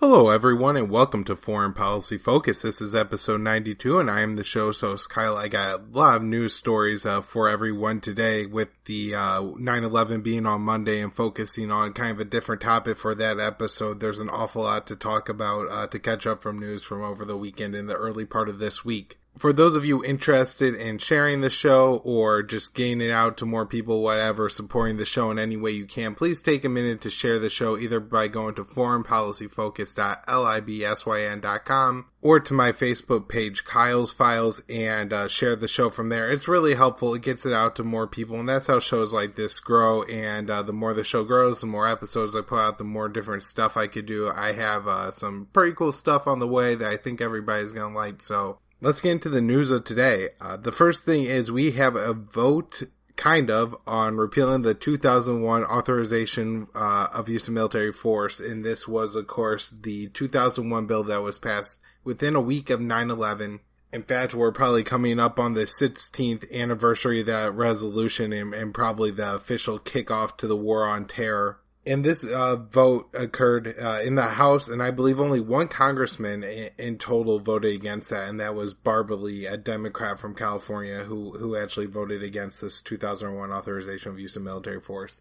Hello everyone and welcome to Foreign Policy Focus. This is episode 92 and I am the show's host Kyle. I got a lot of news stories for everyone today with the 9/11 being on Monday and focusing on kind of a different topic for that episode. There's an awful lot to talk about to catch up from news from over the weekend and the early part of this week. For those of you interested in sharing the show or just getting it out to more people, whatever, supporting the show in any way you can, please take a minute to share the show either by going to foreignpolicyfocus.libsyn.com or to my Facebook page, Kyle's Files, and share the show from there. It's really helpful. It gets it out to more people, and that's how shows like this grow. And the more the show grows, the more episodes I put out, the more different stuff I could do. I have some pretty cool stuff on the way that I think everybody's going to like, so let's get into the news of today. The first thing is we have a vote, on repealing the 2001 authorization of use of military force. And this was, of course, the 2001 bill that was passed within a week of 9/11. In fact, we're probably coming up on the 16th anniversary of that resolution and probably the official kickoff to the war on terror. And this vote occurred in the House, and I believe only one congressman in total voted against that, and that was Barbara Lee, a Democrat from California, who actually voted against this 2001 authorization of use of military force.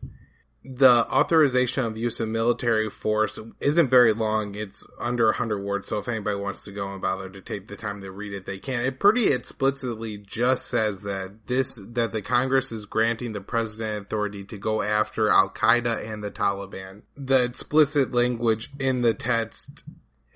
The authorization of use of military force isn't very long. It's under 100 words, so if anybody wants to go and bother to take the time to read it, they can. It pretty explicitly just says that the Congress is granting the president authority to go after Al-Qaeda and the Taliban. The explicit language in the text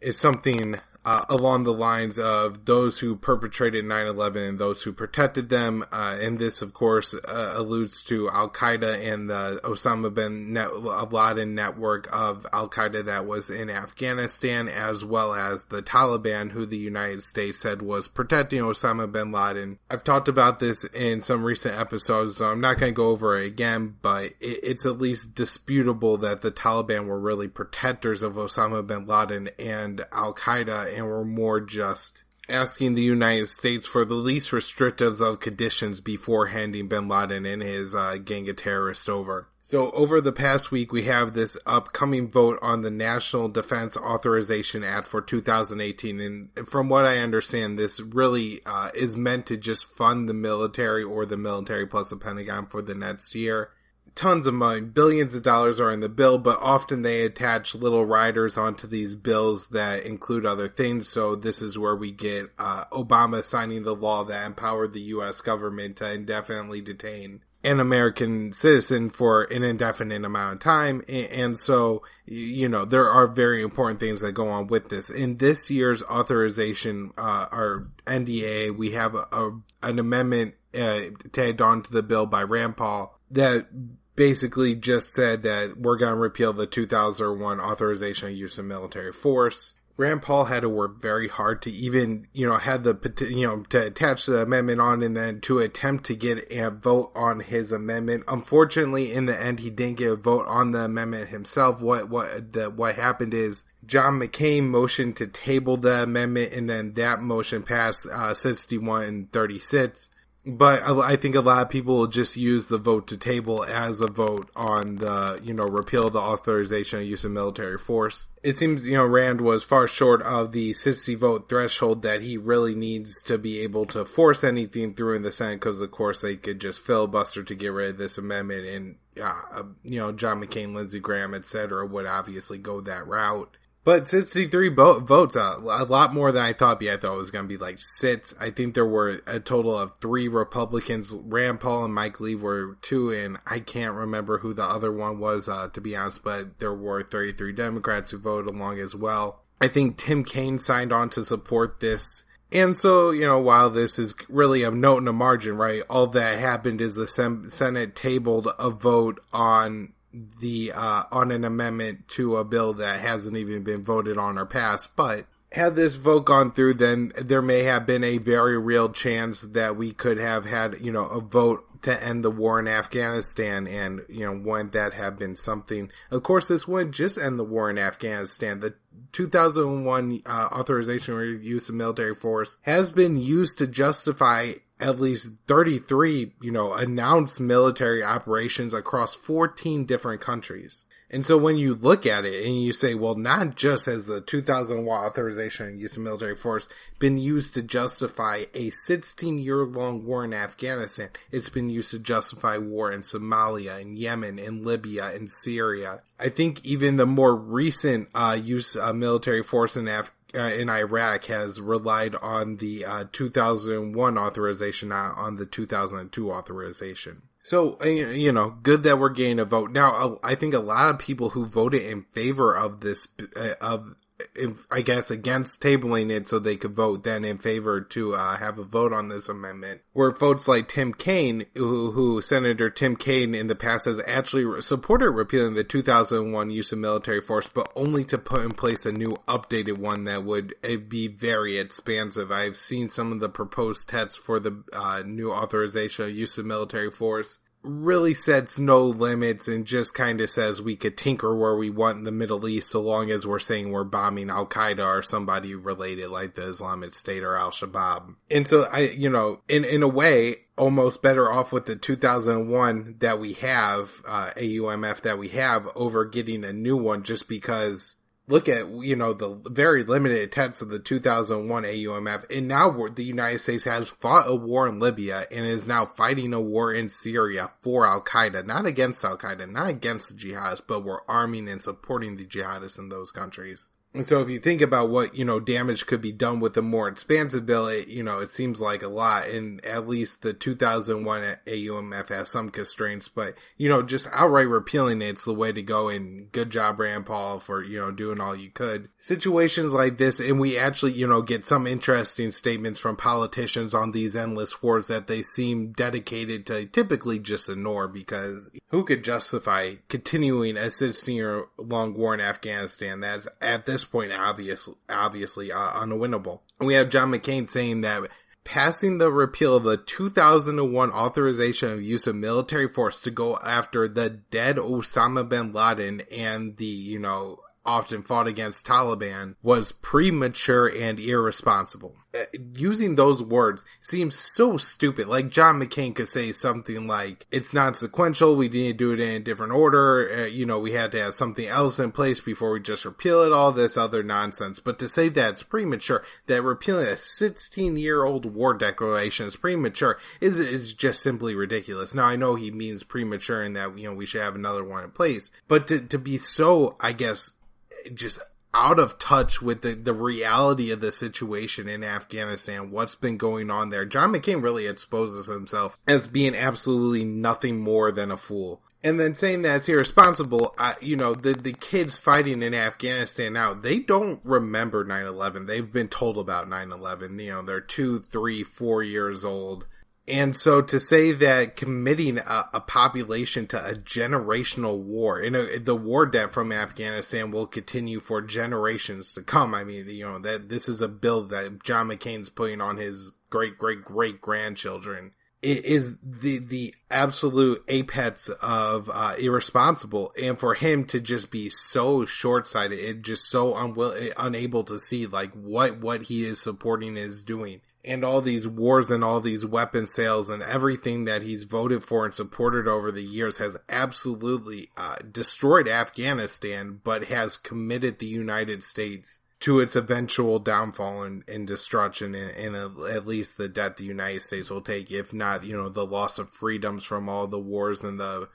is something along the lines of those who perpetrated 9/11 and those who protected them. And this, of course, alludes to Al-Qaeda and the Osama bin Laden network of Al-Qaeda that was in Afghanistan, as well as the Taliban, who the United States said was protecting Osama bin Laden. I've talked about this in some recent episodes, so I'm not going to go over it again, but it's at least disputable that the Taliban were really protectors of Osama bin Laden and Al-Qaeda, and were more just asking the United States for the least restrictive of conditions before handing bin Laden and his gang of terrorists over. So over the past week, we have this upcoming vote on the National Defense Authorization Act for 2018. And from what I understand, this really is meant to just fund the military or the military plus the Pentagon for the next year. Tons of money, billions of dollars are in the bill, but often they attach little riders onto these bills that include other things. So this is where we get Obama signing the law that empowered the U.S. government to indefinitely detain an American citizen for an indefinite amount of time. And so, there are very important things that go on with this. In this year's authorization, our NDA, we have an amendment tagged onto the bill by Rand Paul that basically just said that we're going to repeal the 2001 authorization of use of military force. Rand Paul had to work very hard to even, had the, to attach the amendment on and then to attempt to get a vote on his amendment. Unfortunately, in the end, he didn't get a vote on the amendment himself. What happened is John McCain motioned to table the amendment, and then that motion passed 61-36. But I think a lot of people will just use the vote to table as a vote on the, repeal of the authorization of use of military force. It seems, Rand was far short of the 60 vote threshold that he really needs to be able to force anything through in the Senate, because of course they could just filibuster to get rid of this amendment, and, John McCain, Lindsey Graham, etc. would obviously go that route. But 63 votes, a lot more than I thought. I thought it was going to be like 6. I think there were a total of 3 Republicans. Rand Paul and Mike Lee were 2, and I can't remember who the other one was, to be honest, but there were 33 Democrats who voted along as well. I think Tim Kaine signed on to support this. And so, while this is really of note in the margin, right, all that happened is the Senate tabled a vote on on an amendment to a bill that hasn't even been voted on or passed. But had this vote gone through, then there may have been a very real chance that we could have had, a vote to end the war in Afghanistan. And, wouldn't that have been something? Of course, this wouldn't just end the war in Afghanistan. The 2001 authorization for use of military force has been used to justify at least 33, announced military operations across 14 different countries. And so when you look at it and you say, well, not just has the 2001 authorization and use of military force been used to justify a 16-year-long war in Afghanistan, it's been used to justify war in Somalia, in Yemen, in Libya, in Syria. I think even the more recent use of military force in Iraq has relied on the 2001 authorization, not on the 2002 authorization. So, good that we're getting a vote. Now, I think a lot of people who voted in favor of this, against tabling it so they could vote then in favor to have a vote on this amendment, were folks like Tim Kaine, who Senator Tim Kaine in the past has actually supported repealing the 2001 use of military force, but only to put in place a new updated one that would be very expansive. I've seen some of the proposed texts for the new authorization of use of military force. Really sets no limits and just kind of says we could tinker where we want in the Middle East so long as we're saying we're bombing Al-Qaeda or somebody related like the Islamic State or Al-Shabaab. And so in a way, almost better off with the 2001 that we have, AUMF that we have, over getting a new one just because look at, the very limited texts of the 2001 AUMF, and now the United States has fought a war in Libya and is now fighting a war in Syria for Al-Qaeda, not against Al-Qaeda, not against the jihadists, but we're arming and supporting the jihadists in those countries. And so if you think about what, damage could be done with a more expansive bill, it seems like a lot. And at least the 2001 AUMF has some constraints, but, just outright repealing it's the way to go. And good job, Rand Paul, for, doing all you could. Situations like this, and we actually, get some interesting statements from politicians on these endless wars that they seem dedicated to typically just ignore, because who could justify continuing a 16-year-long war in Afghanistan that's at this point obviously unwinnable. We have John McCain saying that passing the repeal of the 2001 authorization of use of military force to go after the dead Osama bin Laden and the, often fought against Taliban was premature and irresponsible. Using those words seems so stupid. Like John McCain could say something like, it's not sequential, we need to do it in a different order, we had to have something else in place before we just repeal it, all this other nonsense. But to say that it's premature, that repealing a 16-year-old war declaration is premature, is just simply ridiculous. Now, I know he means premature in that, we should have another one in place. But to be so, I guess, just out of touch with the reality of the situation in Afghanistan, what's been going on there. John McCain really exposes himself as being absolutely nothing more than a fool. And then saying that it's irresponsible, the kids fighting in Afghanistan now, they don't remember 9/11. They've been told about 9/11. They're 2, 3, 4 years old. And so to say that committing a population to a generational war, the war debt from Afghanistan will continue for generations to come. I mean, that this is a bill that John McCain's putting on his great-great-great-grandchildren. It is the absolute apex of irresponsible. And for him to just be so short-sighted and just so unable to see like what he is supporting is doing. And all these wars and all these weapon sales and everything that he's voted for and supported over the years has absolutely destroyed Afghanistan, but has committed the United States to its eventual downfall and destruction, and at least the debt the United States will take, if not, the loss of freedoms from all the wars and the,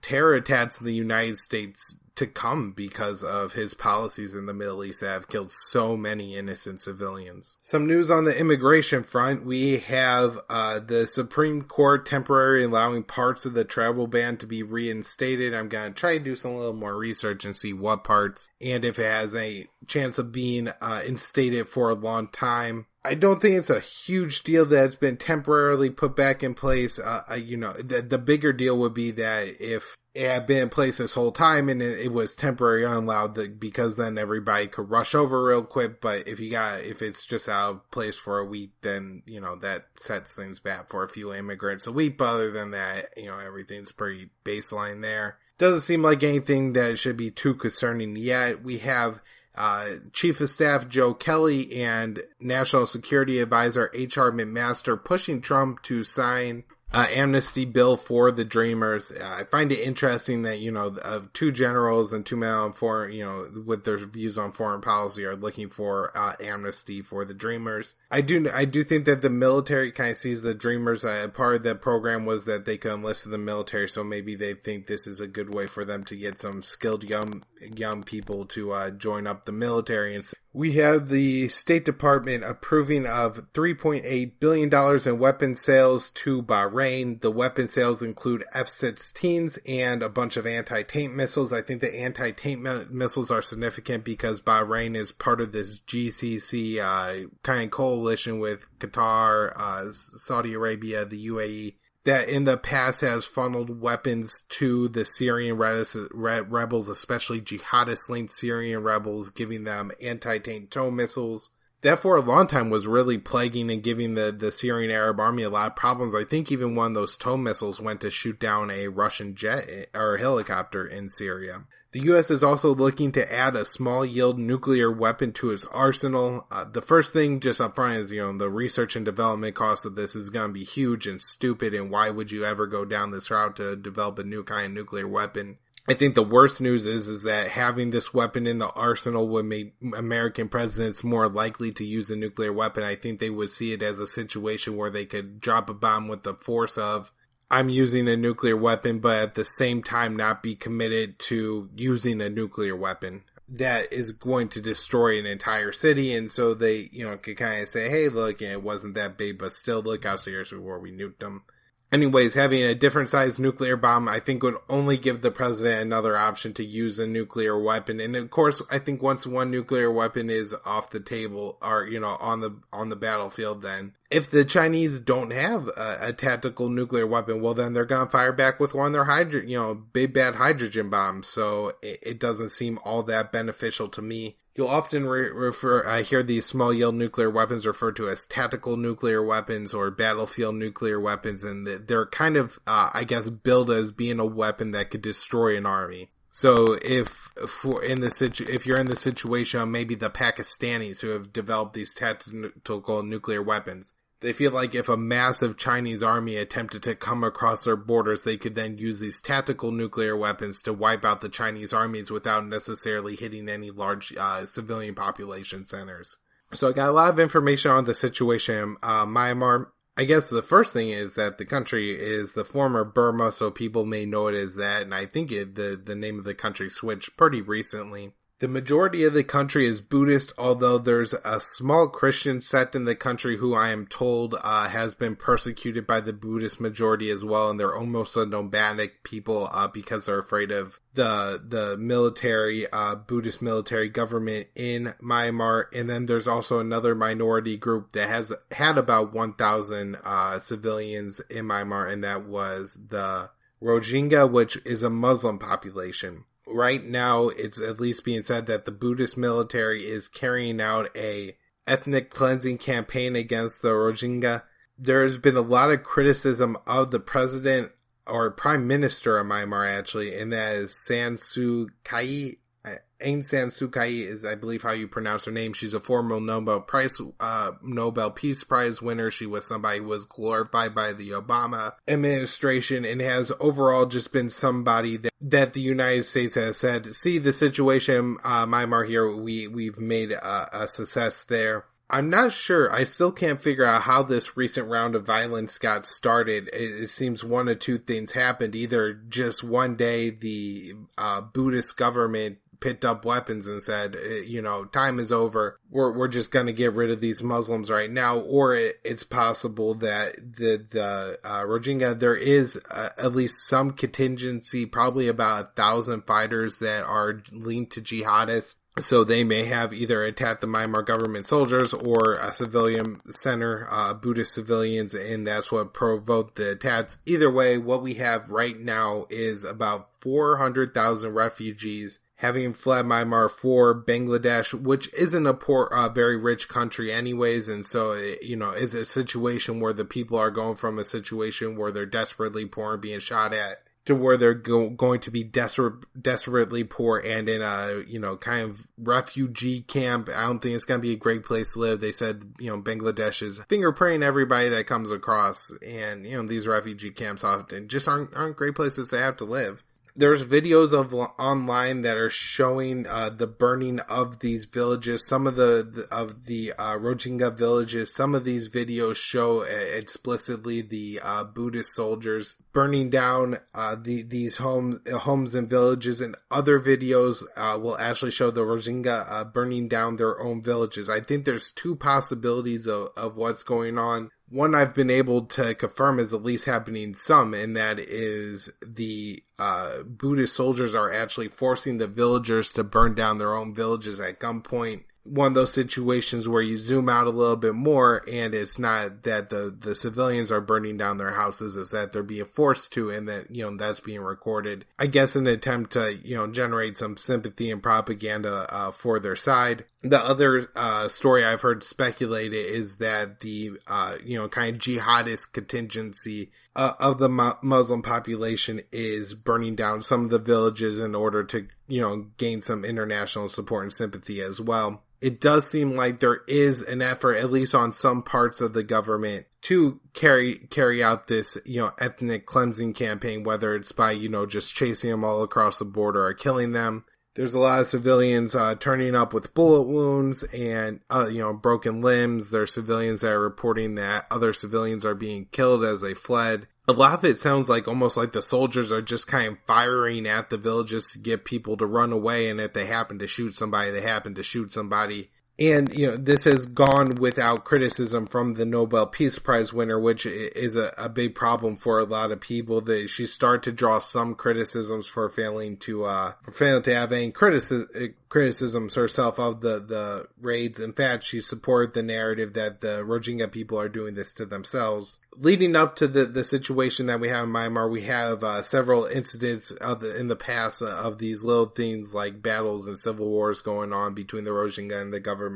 terror attacks in the United States to come because of his policies in the Middle East that have killed so many innocent civilians. Some news on the immigration front. We have the Supreme Court temporarily allowing parts of the travel ban to be reinstated. I'm going to try to do some little more research and see what parts and if it has a chance of being instated for a long time. I don't think it's a huge deal that it's been temporarily put back in place. The bigger deal would be that if it had been in place this whole time and it was temporarily unallowed, because then everybody could rush over real quick. But if it's just out of place for a week, then, that sets things back for a few immigrants a week. But other than that, everything's pretty baseline there. Doesn't seem like anything that should be too concerning yet. We have Chief of Staff Joe Kelly and National Security Advisor H.R. McMaster pushing Trump to sign amnesty bill for the Dreamers. I find it interesting that, two generals and two men on foreign, with their views on foreign policy are looking for amnesty for the Dreamers. I do think that the military kind of sees the Dreamers. Part of the program was that they could enlist in the military, so maybe they think this is a good way for them to get some skilled young people to join up the military. And we have the State Department approving of $3.8 billion in weapon sales to Bahrain. The weapon sales include F-16s and a bunch of anti-tank missiles. I think the anti-tank missiles are significant because Bahrain is part of this GCC kind of coalition with Qatar, Saudi Arabia, the UAE, that in the past has funneled weapons to the Syrian rebels, especially jihadist-linked Syrian rebels, giving them anti-tank tow missiles. That for a long time was really plaguing and giving the Syrian Arab army a lot of problems. I think even one of those tow missiles went to shoot down a Russian jet or helicopter in Syria. The U.S. is also looking to add a small-yield nuclear weapon to its arsenal. The first thing just up front is, the research and development cost of this is going to be huge and stupid, and why would you ever go down this route to develop a new kind of nuclear weapon? I think the worst news is that having this weapon in the arsenal would make American presidents more likely to use a nuclear weapon. I think they would see it as a situation where they could drop a bomb with the force of, I'm using a nuclear weapon, but at the same time not be committed to using a nuclear weapon that is going to destroy an entire city. And so they, could kind of say, hey, look, it wasn't that big, but still look how serious we were. We nuked them. Anyways, having a different size nuclear bomb, I think, would only give the president another option to use a nuclear weapon. And of course, I think once one nuclear weapon is off the table or, on the battlefield, then if the Chinese don't have a tactical nuclear weapon, well, then they're going to fire back with one of their big bad hydrogen bombs. So it doesn't seem all that beneficial to me. You'll often hear these small-yield nuclear weapons referred to as tactical nuclear weapons or battlefield nuclear weapons, and they're kind of, billed as being a weapon that could destroy an army. So if you're in the situation of maybe the Pakistanis who have developed these tactical nuclear weapons, they feel like if a massive Chinese army attempted to come across their borders, they could then use these tactical nuclear weapons to wipe out the Chinese armies without necessarily hitting any large civilian population centers. So I got a lot of information on the situation in Myanmar. I guess the first thing is that the country is the former Burma, so people may know it as that, and I think the name of the country switched pretty recently. The majority of the country is Buddhist, although there's a small Christian sect in the country who I am told has been persecuted by the Buddhist majority as well, and they're almost a nomadic people because they're afraid of the military, Buddhist military government in Myanmar. And then there's also another minority group that has had about 1,000 civilians in Myanmar, and that was the Rohingya, which is a Muslim population. Right now, it's at least being said that the Buddhist military is carrying out a ethnic cleansing campaign against the Rohingya. There has been a lot of criticism of the president or prime minister of Myanmar, actually, and that is Aung San Suu Kyi is, I believe, how you pronounce her name. She's a former Nobel Peace Prize winner. She was somebody who was glorified by the Obama administration and has overall just been somebody that the United States has said, see the situation, Myanmar here, we've made a success there. I'm not sure. I still can't figure out how this recent round of violence got started. It seems one of two things happened. Either just one day the Buddhist government picked up weapons and said, time is over. We're just going to get rid of these Muslims right now. Or it's possible that the Rohingya, there is at least some contingency, probably about 1,000 fighters that are linked to jihadists. So they may have either attacked the Myanmar government soldiers or a civilian center, Buddhist civilians, and that's what provoked the attacks. Either way, what we have right now is about 400,000 refugees having fled Myanmar for Bangladesh, which isn't a poor, very rich country anyways. And so, it's a situation where the people are going from a situation where they're desperately poor and being shot at to where they're going to be desperately poor and in a, kind of refugee camp. I don't think it's going to be a great place to live. They said, Bangladesh is fingerprinting everybody that comes across, and, these refugee camps often just aren't great places to have to live. There's videos online that are showing the burning of these villages. Some of the Rohingya villages. Some of these videos show explicitly the Buddhist soldiers burning down these homes and villages. And other videos will actually show the Rohingya burning down their own villages. I think there's two possibilities of what's going on. One I've been able to confirm is at least happening some, and that is the Buddhist soldiers are actually forcing the villagers to burn down their own villages at gunpoint. One of those situations where you zoom out a little bit more, and it's not that the civilians are burning down their houses, it's that they're being forced to, and that, that's being recorded. I guess in an attempt to, generate some sympathy and propaganda for their side. The other story I've heard speculated is that the, kind of jihadist contingency of the Muslim population is burning down some of the villages in order to, gain some international support and sympathy as well. It does seem like there is an effort, at least on some parts of the government, to carry out this, ethnic cleansing campaign, whether it's by, just chasing them all across the border or killing them. There's a lot of civilians turning up with bullet wounds and, broken limbs. There are civilians that are reporting that other civilians are being killed as they fled. A lot of it sounds like almost like the soldiers are just kind of firing at the villages to get people to run away, and if they happen to shoot somebody, they happen to shoot somebody. And, this has gone without criticism from the Nobel Peace Prize winner, which is a big problem for a lot of people. She started to draw some criticisms for failing to have any criticisms herself of the raids. In fact, she supported the narrative that the Rohingya people are doing this to themselves. Leading up to the situation that we have in Myanmar, we have several incidents in the past of these little things like battles and civil wars going on between the Rohingya and the government.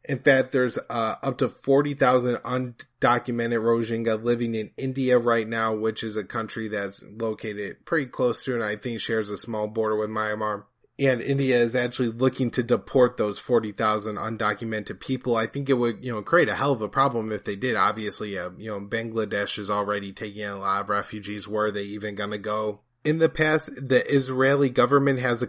In fact, there's up to 40,000 undocumented Rohingya living in India right now, which is a country that's located pretty close to and I think shares a small border with Myanmar. And India is actually looking to deport those 40,000 undocumented people. I think it would, create a hell of a problem if they did. Obviously, Bangladesh is already taking a lot of refugees. Where are they even going to go? In the past, the Israeli government has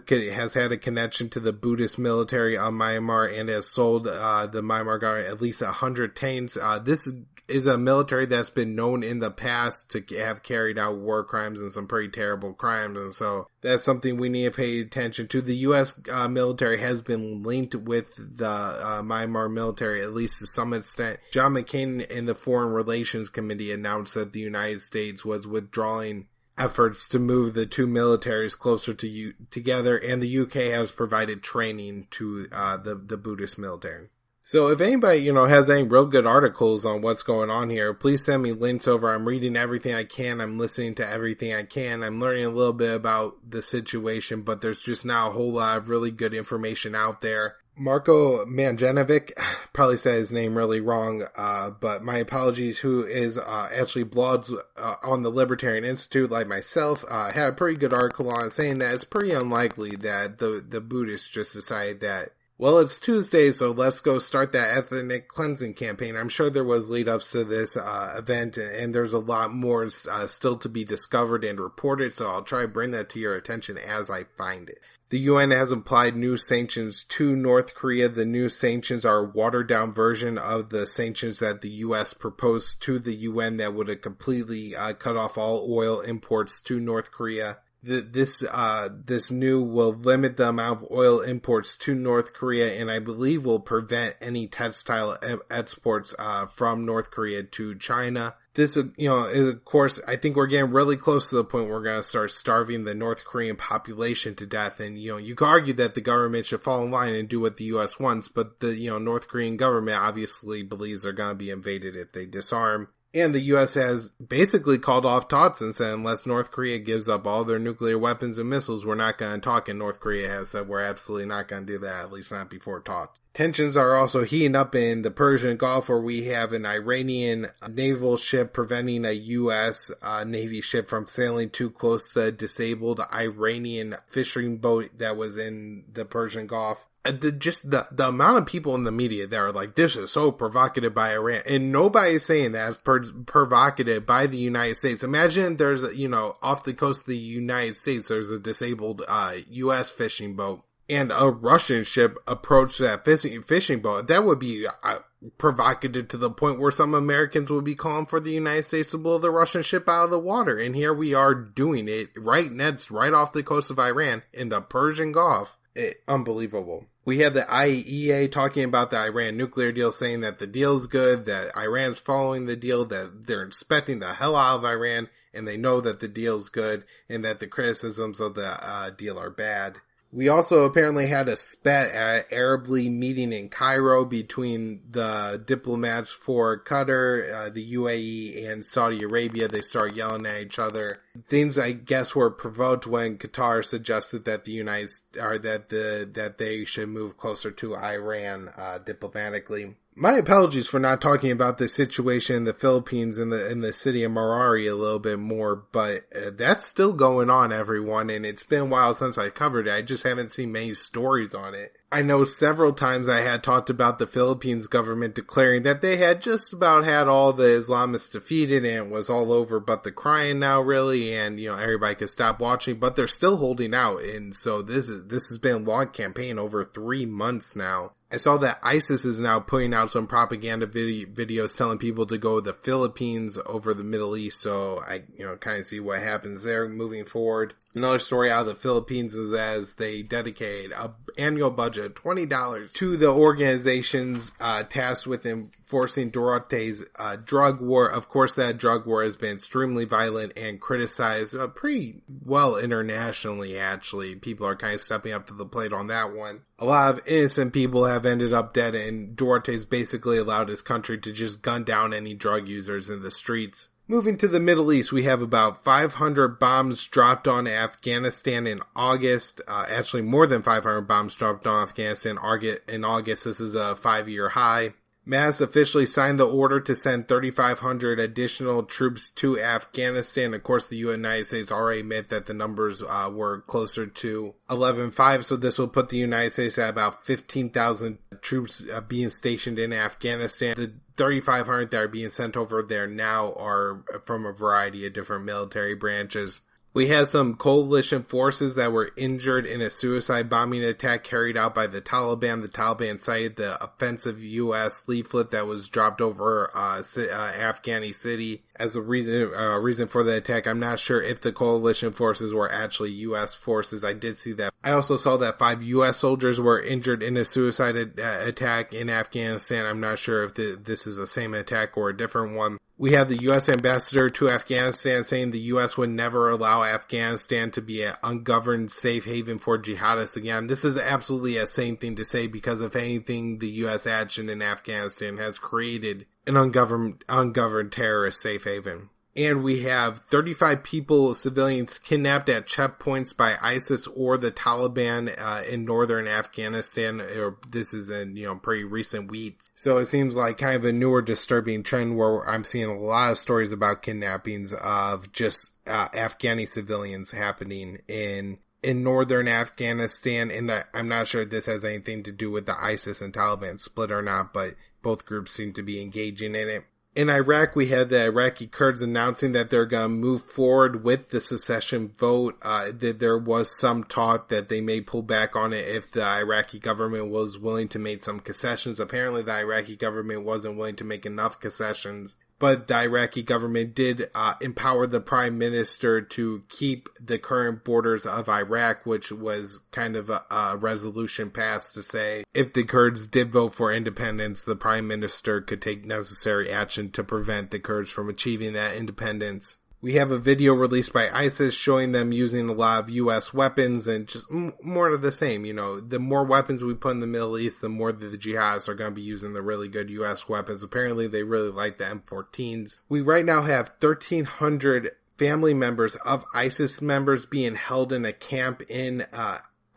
had a connection to the Buddhist military of Myanmar and has sold the Myanmar government at least 100 tanks. This is a military that's been known in the past to have carried out war crimes and some pretty terrible crimes, and so that's something we need to pay attention to. The U.S. Military has been linked with the Myanmar military, at least to some extent. John McCain in the Foreign Relations Committee announced that the United States was withdrawing efforts to move the two militaries closer together, and the UK has provided training to the Buddhist military. So if anybody, has any real good articles on what's going on here, please send me links over. I'm reading everything I can. I'm listening to everything I can. I'm learning a little bit about the situation, but there's just now a whole lot of really good information out there. Marko Manjanovic, probably said his name really wrong, but my apologies, who is actually blogs on the Libertarian Institute like myself, had a pretty good article on it saying that it's pretty unlikely that the Buddhists just decided that, well, it's Tuesday, so let's go start that ethnic cleansing campaign. I'm sure there was lead-ups to this event, and there's a lot more still to be discovered and reported, so I'll try to bring that to your attention as I find it. The UN has applied new sanctions to North Korea. The new sanctions are a watered-down version of the sanctions that the U.S. proposed to the UN that would have completely cut off all oil imports to North Korea. This new will limit the amount of oil imports to North Korea, and I believe will prevent any textile exports from North Korea to China. This, is, of course, I think we're getting really close to the point where we're going to start starving the North Korean population to death. And, you could argue that the government should fall in line and do what the U.S. wants, but the, North Korean government obviously believes they're going to be invaded if they disarm. And the U.S. has basically called off talks and said unless North Korea gives up all their nuclear weapons and missiles, we're not going to talk. And North Korea has said we're absolutely not going to do that, at least not before talks. Tensions are also heating up in the Persian Gulf, where we have an Iranian naval ship preventing a U.S. Navy ship from sailing too close to a disabled Iranian fishing boat that was in the Persian Gulf. The amount of people in the media that are like, this is so provocative by Iran, and nobody's saying that it's provocative by the United States. Imagine there's off the coast of the United States, there's a disabled U.S. fishing boat, and a Russian ship approached that fishing boat. That would be provocative to the point where some Americans would be calling for the United States to blow the Russian ship out of the water. And here we are doing it right off the coast of Iran in the Persian Gulf. Unbelievable. We had the IAEA talking about the Iran nuclear deal, saying that the deal's good, that Iran's following the deal, that they're inspecting the hell out of Iran, and they know that the deal's good, and that the criticisms of the deal are bad. We also apparently had a spat at Arab League meeting in Cairo between the diplomats for Qatar, the UAE, and Saudi Arabia. They started yelling at each other. Things, I guess, were provoked when Qatar suggested that that they should move closer to Iran diplomatically. My apologies for not talking about the situation in the Philippines in the city of Marari a little bit more, but that's still going on, everyone, and it's been a while since I covered it. I just haven't seen many stories on it. I know several times I had talked about the Philippines government declaring that they had just about had all the Islamists defeated and it was all over but the crying now, really, and everybody could stop watching, but they're still holding out. And so this has been a long campaign, over 3 months now. I saw that ISIS is now putting out some propaganda videos telling people to go to the Philippines over the Middle East, so I kind of see what happens there moving forward. Another story out of the Philippines is as they dedicated an annual budget of $20 to the organizations tasked with enforcing Duterte's drug war. Of course, that drug war has been extremely violent and criticized pretty well internationally, actually. People are kind of stepping up to the plate on that one. A lot of innocent people have ended up dead, and Duterte's basically allowed his country to just gun down any drug users in the streets. Moving to the Middle East, we have about 500 bombs dropped on Afghanistan in August. Actually, more than 500 bombs dropped on Afghanistan in August. This is a 5-year high. Mass officially signed the order to send 3,500 additional troops to Afghanistan. Of course, the United States already admit that the numbers were closer to 11,500, so this will put the United States at about 15,000 troops being stationed in Afghanistan. The 3,500 that are being sent over there now are from a variety of different military branches. We had some coalition forces that were injured in a suicide bombing attack carried out by the Taliban. The Taliban cited the offensive U.S. leaflet that was dropped over Afghani city as a reason for the attack. I'm not sure if the coalition forces were actually U.S. forces. I did see that. I also saw that 5 U.S. soldiers were injured in a suicide attack in Afghanistan. I'm not sure if this is the same attack or a different one. We have the U.S. ambassador to Afghanistan saying the U.S. would never allow Afghanistan to be an ungoverned safe haven for jihadists again. This is absolutely a same thing to say because if anything, the U.S. action in Afghanistan has created an ungoverned terrorist safe haven. And we have 35 civilians kidnapped at checkpoints by ISIS or the Taliban in northern Afghanistan. This is in pretty recent weeks. So it seems like kind of a newer disturbing trend where I'm seeing a lot of stories about kidnappings of just Afghani civilians happening in northern Afghanistan. And I'm not sure if this has anything to do with the ISIS and Taliban split or not, but both groups seem to be engaging in it. In Iraq, we had the Iraqi Kurds announcing that they're going to move forward with the secession vote. That there was some talk that they may pull back on it if the Iraqi government was willing to make some concessions. Apparently, the Iraqi government wasn't willing to make enough concessions. But the Iraqi government did empower the prime minister to keep the current borders of Iraq, which was kind of a resolution passed to say if the Kurds did vote for independence, the prime minister could take necessary action to prevent the Kurds from achieving that independence. We have a video released by ISIS showing them using a lot of U.S. weapons and just more of the same. You know, the more weapons we put in the Middle East, the more that the jihadists are going to be using the really good U.S. weapons. Apparently, they really like the M14s. We right now have 1,300 family members of ISIS members being held in a camp in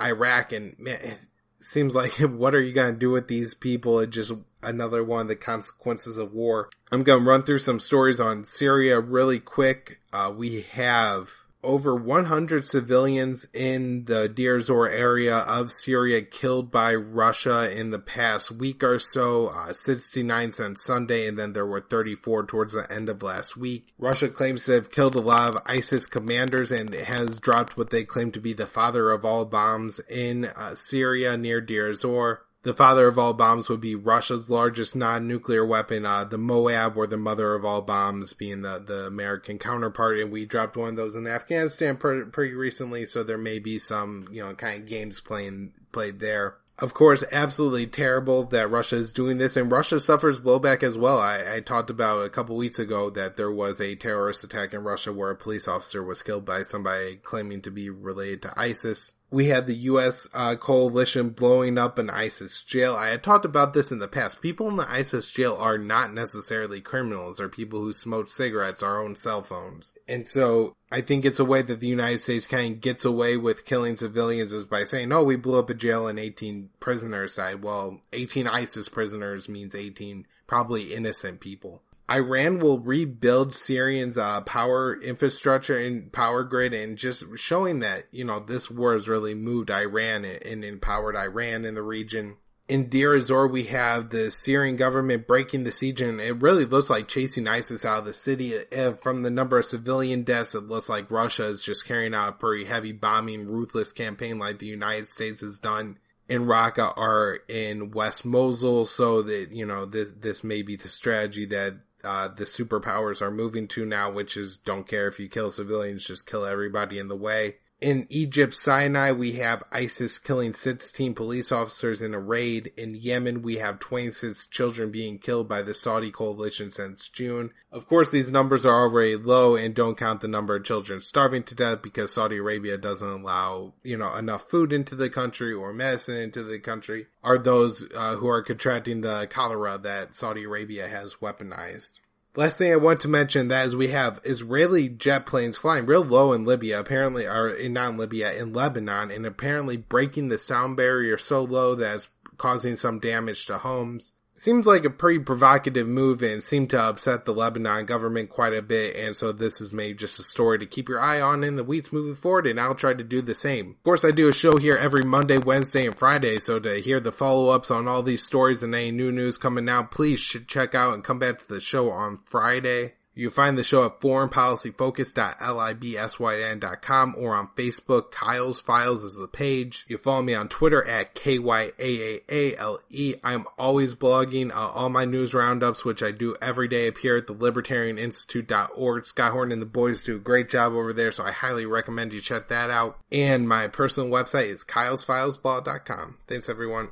Iraq. And man, it seems like, what are you going to do with these people? It's just another one of the consequences of war. I'm going to run through some stories on Syria really quick. We have over 100 civilians in the Deir Zor area of Syria killed by Russia in the past week or so. 69 since Sunday, and then there were 34 towards the end of last week. Russia claims to have killed a lot of ISIS commanders and has dropped what they claim to be the father of all bombs in Syria near Deir Zor. The father of all bombs would be Russia's largest non-nuclear weapon, the Moab, or the mother of all bombs being the American counterpart, and we dropped one of those in Afghanistan pretty recently, so there may be some, kind of games played there. Of course, absolutely terrible that Russia is doing this, and Russia suffers blowback as well. I talked about a couple weeks ago that there was a terrorist attack in Russia where a police officer was killed by somebody claiming to be related to ISIS. We had the U.S. coalition blowing up an ISIS jail. I had talked about this in the past. People in the ISIS jail are not necessarily criminals. They're people who smoke cigarettes or own cell phones. And so I think it's a way that the United States kind of gets away with killing civilians is by saying, oh, we blew up a jail and 18 prisoners died. Well, 18 ISIS prisoners means 18 probably innocent people. Iran will rebuild Syrians' power infrastructure and power grid, and just showing that, this war has really moved Iran and empowered Iran in the region. In Deir ez-Zor, we have the Syrian government breaking the siege, and it really looks like chasing ISIS out of the city. From the number of civilian deaths, it looks like Russia is just carrying out a pretty heavy bombing, ruthless campaign like the United States has done in Raqqa or in West Mosul, so that, this may be the strategy that the superpowers are moving to now, which is don't care if you kill civilians, just kill everybody in the way. In Egypt, Sinai, we have ISIS killing 16 police officers in a raid. In Yemen, we have 26 children being killed by the Saudi coalition since June. Of course, these numbers are already low and don't count the number of children starving to death because Saudi Arabia doesn't allow, enough food into the country or medicine into the country, are those who are contracting the cholera that Saudi Arabia has weaponized. Last thing I want to mention that is we have Israeli jet planes flying real low in Libya, apparently, in Lebanon, and apparently breaking the sound barrier so low that it's causing some damage to homes. Seems like a pretty provocative move and seemed to upset the Lebanon government quite a bit, and so this is maybe just a story to keep your eye on in the weeks moving forward, and I'll try to do the same. Of course, I do a show here every Monday, Wednesday, and Friday, so to hear the follow-ups on all these stories and any new news coming out, please check out and come back to the show on Friday. You can find the show at foreignpolicyfocus.libsyn.com or on Facebook. Kyle's Files is the page. You follow me on Twitter at KYAAALE. I'm always blogging all my news roundups, which I do every day up here at the libertarianinstitute.org. Scott Horn and the boys do a great job over there, so I highly recommend you check that out. And my personal website is kylesfilesblog.com. Thanks, everyone.